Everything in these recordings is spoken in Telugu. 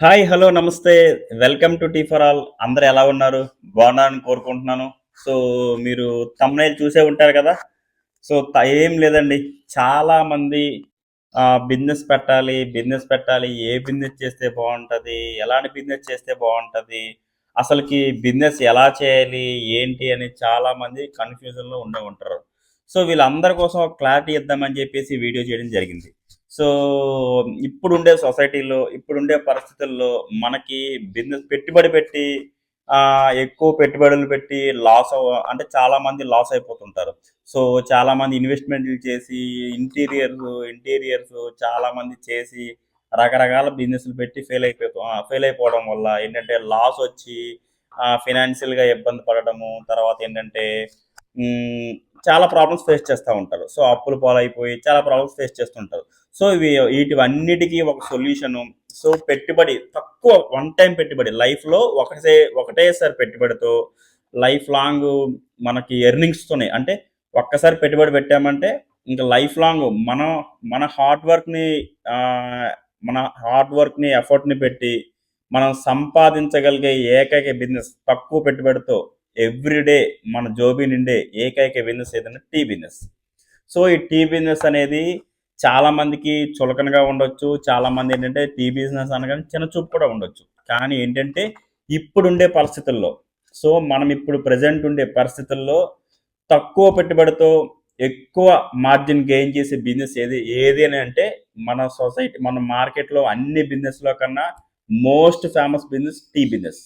హాయ్! హలో! నమస్తే. Welcome to tea for all. అందరూ ఎలా ఉన్నారు? బాగున్నారని కోరుకుంటున్నాను. సో, మీరు థంబ్‌నెయిల్ చూసే ఉంటారు కదా! సో, ఏం లేదండి. చాలామంది బిజినెస్ పెట్టాలి, బిజినెస్ పెట్టాలి. ఏ బిజినెస్ చేస్తే బావుంటది? ఎలాంటి బిజినెస్ చేస్తే బావుంటది? అసలకి బిజినెస్ ఎలా చేయాలి? ఏంటి? అని చాలామంది కన్‌ఫ్యూజన్‌లో ఉండే ఉంటారు. సో, వీళ్ళందరి కోసం ఒక క్లారిటీ ఇద్దామని చెప్పేసి వీడియో చేయడం జరిగింది. సో, ఇప్పుడుండే సొసైటీలో, ఇప్పుడుండే పరిస్థితుల్లో మనకి బిజినెస్ పెట్టుబడి పెట్టి ఎక్కువ పెట్టుబడులు పెట్టి అంటే చాలామంది లాస్ అయిపోతుంటారు. సో, చాలామంది ఇన్వెస్ట్‌మెంట్‌లు చేసి ఇంటీరియర్స్ చాలామంది చేసి రకరకాల బిజినెస్‌లు పెట్టి ఫెయిల్ అయిపోవడం వల్ల ఏంటంటే లాసొచ్చి ఫినాన్షియల్‌గా ఇబ్బంది పడడము. తర్వాతేంటంటే హ్మ్. చాలా ప్రాబ్లమ్స్ ఫేస్ చేస్తా ఉంటారు. సో, అప్పుల పాలైపోయి చాలా ప్రాబ్లమ్స్ ఫేస్ చేస్తుంటారు. సో, ఈటివన్నిటికి ఒక సొల్యూషను. సో, పెట్టుబడి తక్కువ వన్ టైమ్ పెట్టుబడి. లైఫ్‌లో ఒకటేసారి పెట్టుబడితో లైఫ్ లాంగ్ మనకి ఎర్నింగ్స్‌తోనే అంటే ఒక్కసారి పెట్టుబడి పెట్టామంటే ఇంక లైఫ్ లాంగ్ మనం మన హార్డ్ వర్క్‌ని ఆహ్, మన హార్డ్ వర్క్‌ని, ఎఫర్ట్‌ని పెట్టి మనం సంపాదించగలిగే ఏకైక బిజినెస్ తక్కువ పెట్టుబడితో ఎవ్రీడే మన జోబీ నిండే ఏకైక బిజినెస్ ఏదంటే టీ బిజినెస్. సో, ఈ టీ బిజినెస్ అనేది చాలా మందికి చులకనగా ఉండొచ్చు. చాలామంది ఏంటంటే టీ బిజినెస్ అనగానే చిన్న చూపు కూడా ఉండొచ్చు. కానీ ఏంటంటే ఇప్పుడుండే పరిస్థితుల్లో సో, మనం ఇప్పుడు ప్రెజెంట్ ఉండే పరిస్థితుల్లో తక్కువ పెట్టుబడితో ఎక్కువ మార్జిన్ గెయిన్ చేసే బిజినెస్ ఏది అని అంటే మన మార్కెట్‌లో అన్ని బిజినెస్‌లో కన్నా most famous business tea business.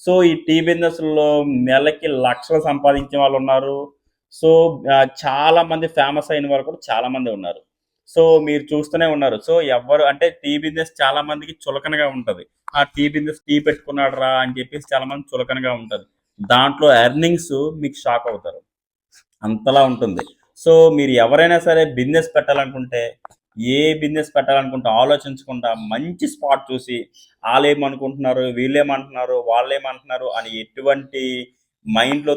So, ఈ టీ బిజినెస్‌లో నెలకి లక్షలు సంపాదించే వాళ్ళున్నారు. సో, చాలామంది ఫేమస్ అయిన వాళ్ళు కూడా చాలామందే ఉన్నారు. సో, మీరు చూస్తూనే ఉన్నారు. సో, ఎవ్వరు అంటే టీ బిజినెస్ చాలా మందికి చులకనగా ఉంటది. ఆ టీ బిజినెస్ టీ పెట్టుకున్నాడురా అని చెప్పేసి చాలా మంది చులకనగా ఉంటది. దాంట్లో ఎర్నింగ్స్ మీకు షాక్ అవుతారు. అంతలా ఉంటుంది. సో, మీరు ఎవరైనా సరే బిజినెస్ పెట్టాలనుకుంటే, ఏ బిజినెస్ పెట్టాలనుకుంటే ఆలోచించకుండా మంచి స్పాట్ చూసి, ఆళ్ళేమనుకుంటున్నారు, వీళ్ళేమంటున్నారు, వాళ్ళేమంటున్నారు అని ఎటువంటి మైండ్‌లో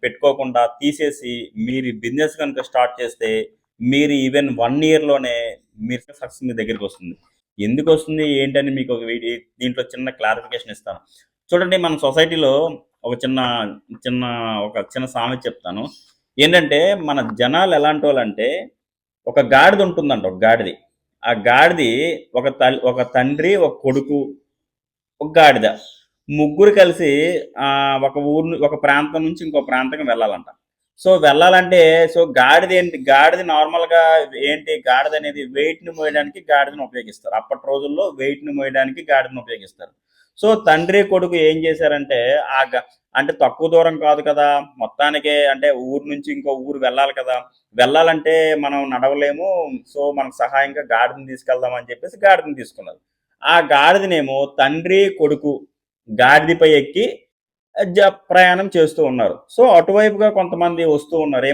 పెట్టుకోకుండా తీసేసి, మీరు ఈ బిజినెస్ గనుక స్టార్ట్ చేస్తే, మీరు ఈవెన్ 1 ఇయర్‌లోనే మీరు సక్సెస్ మీ దగ్గరికొస్తుంది. ఎందుకొస్తుంది, ఏంటని మీకు ఒక దీంట్లో చిన్న క్లారిఫికేషన్ ఇస్తాను. చూడండి మన సొసైటీలో ఒక చిన్న చిన్న ఒక చిన్న సామెత చెప్తాను. ఏంటంటే, మన జనాలు ఎలాంటోళ్ళంటే, ఒక గాడిద ఉంటుందంట ఒక గాడిది. ఆ గాడిది ఒక తండ్రి, ఒక కొడుకు, ఒక గాడిద. ముగ్గురు కలిసి ఒక ప్రాంతం నుంచి ఇంకో ప్రాంతంకి వెళ్ళాలంట. సో, వెళ్ళాలంటే గాడిద నార్మల్‌గా గాడిదనేది వెయిట్‌ని మోయడానికి గాడిదను ఉపయోగిస్తారు. అప్పటి రోజుల్లో వెయిట్‌ని మోయడానికి గాడిదను ఉపయోగిస్తారు. సో, తండ్రి, కొడుకు ఏం చేశారంటే, ఆ గ అంటే తక్కువ దూరం కాదు కదా! మొత్తానికే అంటే ఊరు నుంచి ఇంకో ఊరు వెళ్ళాలి కదా! వెళ్ళాలంటే మనం నడవలేము. సో, మనకు సహాయంగా గాడిదని తీసుకెళ్దాం అని చెప్పేసి గాడిదని తీసుకున్నారు. ఆ గాడిదనేమో తండ్రి, కొడుకు గాడిదపై ఎక్కి ప్రయాణం చేస్తూ ఉన్నారు. సో, అటువైపుగా కొంతమంది వస్తూ ఉన్నారు.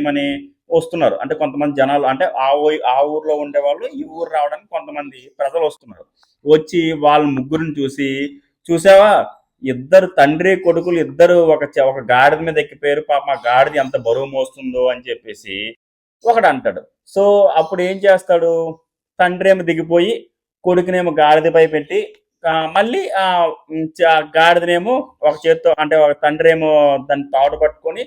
వస్తున్నారు. అంటే కొంతమంది జనాలు అంటే ఆ ఊర్లో ఉండేవాళ్ళు ఈ ఊరు రావడానికి కొంతమంది ప్రజలొస్తున్నారు. వచ్చి వాళ్ళ ముగ్గురిని చూసి, "చూసావా? ఇద్దరు తండ్రి, కొడుకులు ఇద్దరు ఒక గాడిద మీద ఎక్కిపోయారు. పాపం ఆ గాడిద ఎంత బరువు మోస్తుందో" అని చెప్పేసి ఒకడంటాడు. సో, అప్పుడేం చేస్తాడు? తండ్రేమో దిగిపోయి, కొడుకునేమో గాడిదపై పెట్టి మళ్ళీ గాడిదనేమో ఒక చేత్తో అంటే ఒక తండ్రేమో దాన్ని తాడు పట్టుకొని,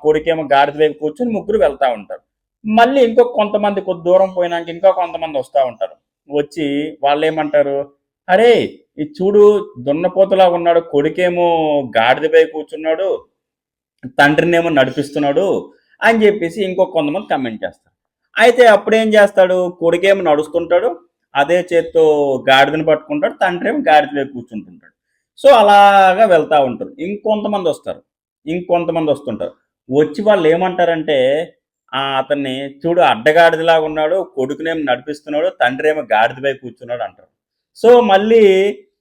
కొడుకేమో గాడిద వైపు కూర్చొని ముగ్గురు వెళ్తా ఉంటారు. మళ్ళీ కొంతమంది కొద్ది దూరం పోయినాక ఇంకా కొంతమందొస్తా ఉంటారు. వచ్చి వాళ్ళేమంటారు, "అరేయ్! ఇది చూడు దున్నపోతులాగున్నాడు. కొడుకేమో గాడిదపై కూర్చున్నాడు. తండ్రినేమో నడిపిస్తున్నాడు" అని జెప్పేసి కొంతమంది కామెంట్ చేస్తారు. అయితే అప్పుడేం జేస్తాడు, కొడుకేమో నడుస్తుంటాడు. అదే చేత్తో గాడిదను పట్టుకుంటాడు. తండ్రేమో గాడిద మీద కూర్చుంటుంటాడు. సో, అలాగా వెళ్తా ఉంటారు. ఇంకొంతమందొస్తారు. ఇంకొంతమందొస్తుంటారు. వచ్చి వాళ్ళేమంటారంటే అతన్ని చూడు అడ్డగాడిదలాగున్నాడు. కొడుకునేమో నడిపిస్తున్నాడు. తండ్రేమో గాడిదపై కూర్చున్నాడు అంటారు. సో, మళ్ళీ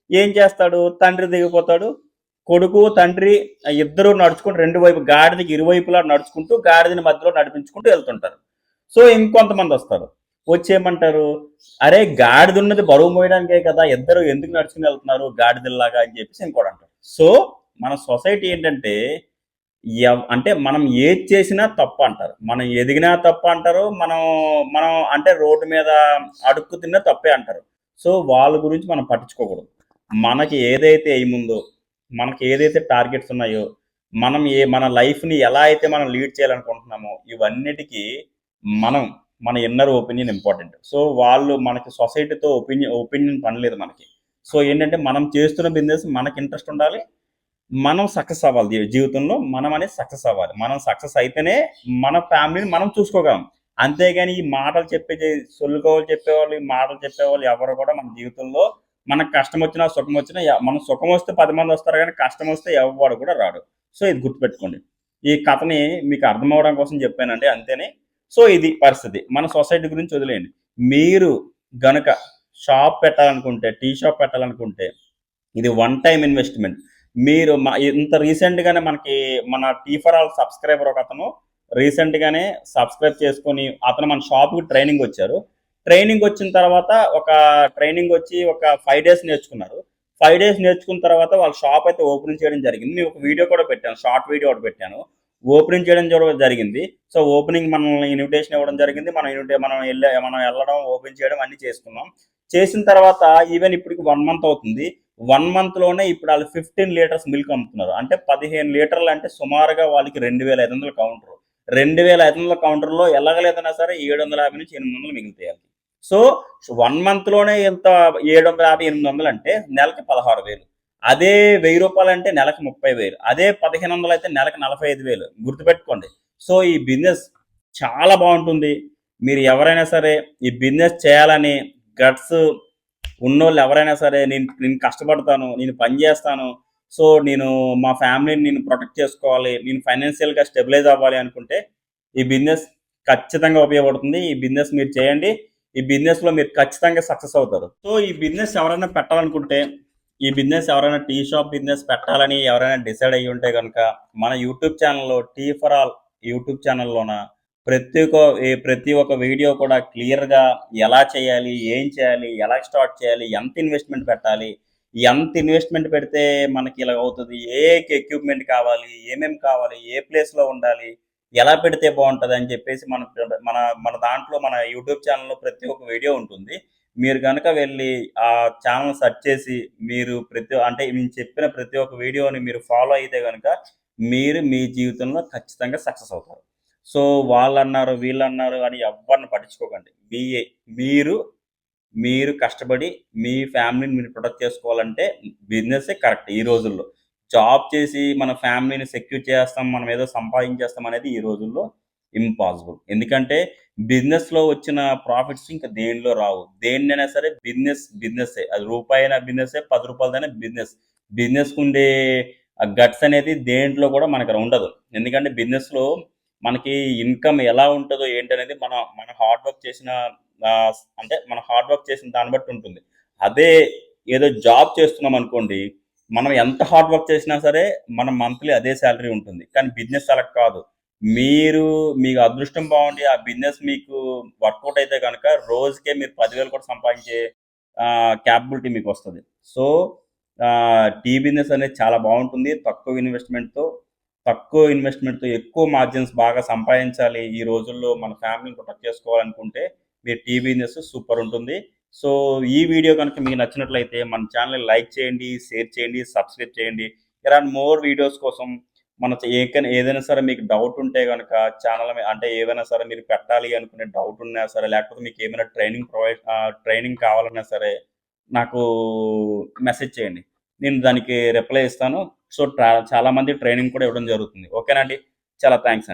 ఏం చేస్తాడు, తండ్రి దిగిపోతాడు. కొడుకు, తండ్రి ఇద్దరు నడుచుకుంటూ గాడిదకి ఇరువైపులా నడుచుకుంటూ, గాడిదని మధ్యలో నడిపించుకుంటూ వెళ్తుంటారు. సో, ఇంకొంతమందొస్తారు. వచ్చేమంటారు, "అరే! గాడిదున్నది బరువు మోయడానికే కదా! ఇద్దరు ఎందుకు నడుచుకొని వెళ్తున్నారు గాడిదల్లాగా" అని చెప్పేసి ఇంకోడంటాడు. సో, మన సొసైటీ ఏంటంటే, అంటే మనం ఏది చేసినా తప్పంటారు. మనం ఎదిగినా తప్పంటారు. మనం అంటే రోడ్డు మీద అడుక్కు తిన్నా తప్పే అంటారు. సో, వాళ్ళ గురించి మనం పట్టించుకోకూడదు. మనకి ఏదైతే ఎయిమ్ ఉందో, మనకి ఏదైతే టార్గెట్స్ ఉన్నాయో, మన లైఫ్‌ని ఎలా అయితే మనం లీడ్ చేయాలనుకుంటున్నామో, ఇవన్నిటికి మనం మన ఇన్నర్ ఒపీనియన్ ఇంపార్టెంట్. సో, వాళ్ళు మనకి సొసైటీతో ఒపీనియన్ పని లేదు మనకి. సో, ఏంటంటే మనం చేస్తున్న బిజినెస్ మనకి ఇంట్రెస్ట్ ఉండాలి. మనం సక్సెస్ అవ్వాలి జీవితంలో. మనం అనేది సక్సెస్ అవ్వాలి. మనం సక్సెస్ అయితేనే మన ఫ్యామిలీని మనం చూసుకోగలం. అంతేగాని ఈ మాటలు సొల్లుకోలు చెప్పేవాళ్ళు, ఈ మాటలు చెప్పేవాళ్ళు ఎవరు కూడా మన జీవితంలో మనకు కష్టమొచ్చినా, సుఖమొచ్చినా మనం సుఖమొస్తే 10 మందొస్తారు గానీ, కష్టమొస్తే ఎవ్వడు కూడా రాడు. సో, ఇది గుర్తుపెట్టుకోండి. ఈ కథని మీకు అర్థమవ్వడం కోసం చెప్పానండి అంతేనే. సో, ఇది పరిస్థితి. మన సొసైటీ గురించి వదిలేయండి. మీరు గనక షాప్ పెట్టాలనుకుంటే, టీ షాప్ పెట్టాలనుకుంటే ఇది వన్ టైమ్ ఇన్వెస్ట్‌మెంట్. మీరు ఇంత రీసెంట్‌గానే మన టీ ఫర్ ఆల్ సబ్‌స్క్రైబర్ ఒకతను రీసెంట్‌గానే సబ్‌స్క్రైబ్ చేసుకొని అతను మన షాప్‌కి ట్రైనింగొచ్చారు. ట్రైనింగొచ్చిన తర్వాత ట్రైనింగొచ్చి ఒక 5 డేస్ నేర్చుకున్నారు. 5 డేస్ నేర్చుకున్న తర్వాత వాళ్ళ షాప్ అయితే ఓపెనింగ్ చేయడం జరిగింది. నేను ఒక వీడియో కూడా పెట్టాను. షార్ట్ వీడియో ఒకటి పెట్టాను. ఓపెనింగ్ చేయడం కూడా జరిగింది. సో, ఓపెనింగ్ మనల్ని ఇన్విటేషన్ ఇవ్వడం జరిగింది. మనం ఎళ్ళడం, ఓపెన్ చేయడం అన్నీ చేసుకున్నాం. చేసిన తర్వాత ఈవెన్ ఇప్పటికి 1 మంత్ అవుతుంది. 1 మంత్‌లోనే ఇప్పుడు ఆళ్ళు 15 లీటర్స్ మిల్క్ అమ్ముతున్నారు. అంటే 15 లీటర్లు అంటే సుమారుగా వాళ్ళకి 2,500 కౌంటరు. 2,500 కౌంటర్‌లో ఎలాగలేదన్నా సరే 750-800 మిగులుతాయి ఆళ్ళకి. సో, 1 మంత్‌లోనే ఇంత 750, 800 అంటే నెలకి 16,000. అదే రూ. 1,000 అంటే నెలకి 30,000. అదే 1,500 అయితే నెలకి 45,000. గుర్తుపెట్టుకోండి. సో, ఈ బిజినెస్ చాలా బావుంటుంది. మీరు ఎవరైనా సరే ఈ బిజినెస్ చేయాలని గట్స్ ఉన్నోళ్ళు ఎవరైనా సరే నేను కష్టపడతాను, నేను పని చేస్తాను, సో నేను మా ఫ్యామిలీని నేను ప్రొటెక్ట్ చేసుకోవాలి, నేను ఫైనాన్షియల్‌గా స్టెబిలైజ్ అవ్వాలి అనుకుంటే ఈ బిజినెస్ ఖచ్చితంగా ఉపయోగపడుతుంది. ఈ బిజినెస్ మీరు చేయండి. ఈ బిజినెస్‌లో మీరు ఖచ్చితంగా సక్సెస్ అవుతారు. సో ఈ బిజినెస్ ఎవరైనా పెట్టాలనుకుంటే, ఈ బిజినెస్ ఎవరైనా టీ షాప్ బిజినెస్ పెట్టాలని ఎవరైనా డిసైడ్ అయ్యి ఉంటే గనుక మన యూట్యూబ్ ఛానెల్‌లో టీ ఫర్ ఆల్ యూట్యూబ్ ఛానెల్‌లోన ప్రతి ఒక్క వీడియో కూడా క్లియర్‌గా ఎలా చేయాలి? ఏం చేయాలి? ఎలా స్టార్ట్ చేయాలి? ఎంత ఇన్వెస్ట్‌మెంట్ పెట్టాలి? ఎంత ఇన్వెస్ట్‌మెంట్ పెడితే మనకి ఇలాగ అవుతది? ఎక్విప్‌మెంట్ కావాలి? ఏమేమి కావాలి? ఏ ప్లేస్‌లో ఉండాలి? ఎలా పెడితే బావుంటది? అని చెప్పేసి మన మన దాంట్లో మన యూట్యూబ్ ఛానెల్‌లో ప్రతి ఒక్క వీడియో ఉంటుంది. మీరు గనక వెళ్లి ఆ ఛానెల్ సెర్చ్ చేసి మీరు అంటే నేను చెప్పిన ప్రతి ఒక్క వీడియోని మీరు ఫాలో అయితే గనక మీరు మీ జీవితంలో ఖచ్చితంగా సక్సెస్ అవుతారు. సో, వాళ్ళన్నారు, వీళ్ళన్నారు అని ఎవ్వరిని పట్టించుకోకండి. మీరు, మీరు కష్టపడి మీ ఫ్యామిలీని మీరు ప్రొటెక్ట్ చేసుకోవాలంటే బిజినెస్సే కరెక్ట్ ఈ రోజుల్లో. జాబ్ చేసి మన ఫ్యామిలీని సెక్యూర్ చేసేస్తాం, మనం ఏదో సంపాదించేస్తాం అనేది ఈ రోజుల్లో ఇంపాసిబుల్. ఎందుకంటే బిజినెస్‌లో వచ్చిన ప్రాఫిట్స్ ఇంక దేనిలో రావు. దేన్నైనా సరే బిజినెస్సే. అది రూపాయైనా బిజినెస్సే, రూ. 10 బిజినెస్. బిజినెస్‌కుండే గట్స్ అనేది దేంట్లో కూడా మనకు ఉండదు. ఎందుకంటే బిజినెస్‌లో మనకి ఇన్‌కమ్ ఎలా ఉంటదో ఏంటనేది మన మన హార్డ్ వర్క్ చేసిన అంటే మన హార్డ్ వర్క్ చేసిన దాన్ని బట్టి ఉంటుంది. అదే ఏదో జాబ్ చేస్తున్నామనుకోండి, మనం ఎంత హార్డ్ వర్క్ చేసినా సరే మన మంత్లీ అదే సాలరీ ఉంటుంది. కానీ బిజినెస్ అలా కాదు. మీకు అదృష్టం బావుండి ఆ బిజినెస్ మీకు వర్కౌట్ అయితే గనక రోజుకే మీరు 10,000 కూడా సంపాదించే కేపబిలిటీ మీకొస్తది. సో, టీ బిజినెస్ అనేది చాలా బావుంటుంది. తక్కువ ఇన్వెస్ట్‌మెంట్‌తో ఎక్కువ మార్జిన్స్ బాగా సంపాదించాలి. ఈ రోజుల్లో మన ఫ్యామిలీని ప్రొటెక్ట్ చేసుకోవాలనుకుంటే మీరు టీ బిజినెస్ సూపర్ ఉంటుంది. సో, ఈ వీడియో గనుక మీకు నచ్చినట్లయితే మన ఛానెల్‌ని లైక్ చేయండి, షేర్ చేయండి, సబ్స్క్రైబ్ చేయండి. ఇలాంటి మోర్ వీడియోస్ కోసం ఏదైనా సరే మీకు డౌట్ ఉంటే గనక అంటే ఏవైనా సరే మీరు పెట్టాలి అనుకునే డౌట్ ఉన్నా సరే, లేకపోతే మీకేమైనా ట్రైనింగ్ కావాలన్నా సరే నాకు మెసేజ్ చేయండి. నేను దానికి రిప్లై ఇస్తాను. సో, చాలా మంది ట్రైనింగ్ కూడా ఇవ్వడం జరుగుతుంది. ఓకేనా అండి? చాలా థాంక్స్ అండి.